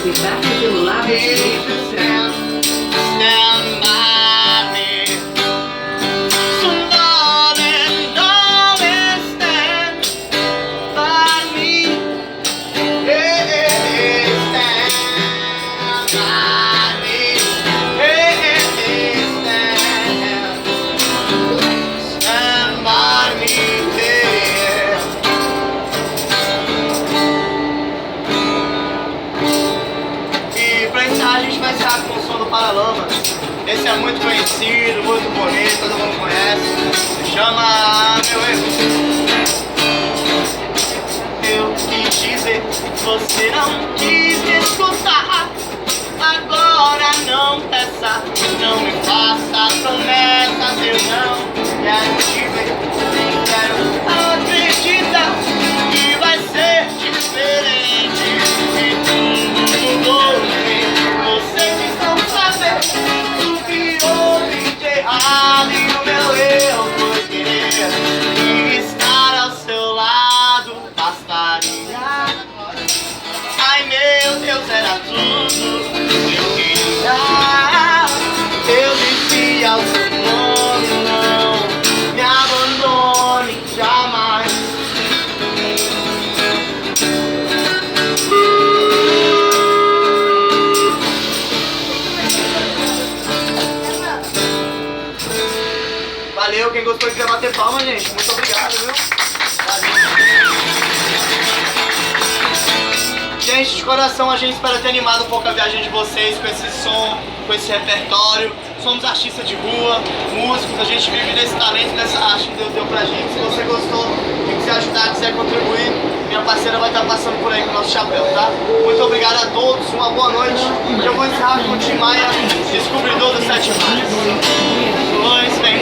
Embarque pelo lado direito do céu. Stand by me. So darling, darling, stand by me. Hey, stand by me. Hey, stand by me. Yeah. E pra encerrar, a gente vai encerrar com o som do Paralamas. Esse é muito conhecido, muito bonito, todo mundo conhece. Se chama Meu Erro. Eu quis dizer, você não quis me escutar. Agora não peça, não me faça promessas. Eu não quero te ver, nem quero acreditar que vai ser diferente. E tudo mudou em mim. Vocês estão sabendo o que houve de errado. E o meu erro foi querer estar ao seu lado. Bastaria. Ai meu Deus, era tudo eu queria. Eu dizia ao seu nome, não me abandone jamais. Valeu, quem gostou quiser bater palma, gente. Muito obrigado, viu? Valeu. Gente, de coração, a gente espera ter animado um pouco a viagem de vocês com esse som, com esse repertório. Somos artistas de rua, músicos, a gente vive desse talento, dessa arte que Deus deu pra gente. Se você gostou e quiser ajudar, quiser contribuir, minha parceira vai estar passando por aí com o nosso chapéu, tá? Muito obrigado a todos, uma boa noite. Eu vou encerrar com o Tim Maia, descobridor dos 7 mares. Pois bem,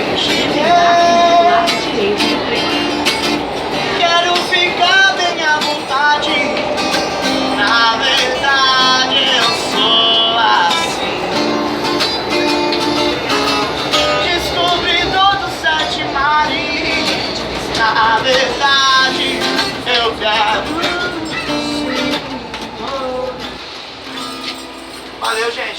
Lado direito do trem. quero ficar bem à vontade. Na verdade eu sou assim, descobridor dos 7 mares. Na verdade eu quero. Valeu, gente.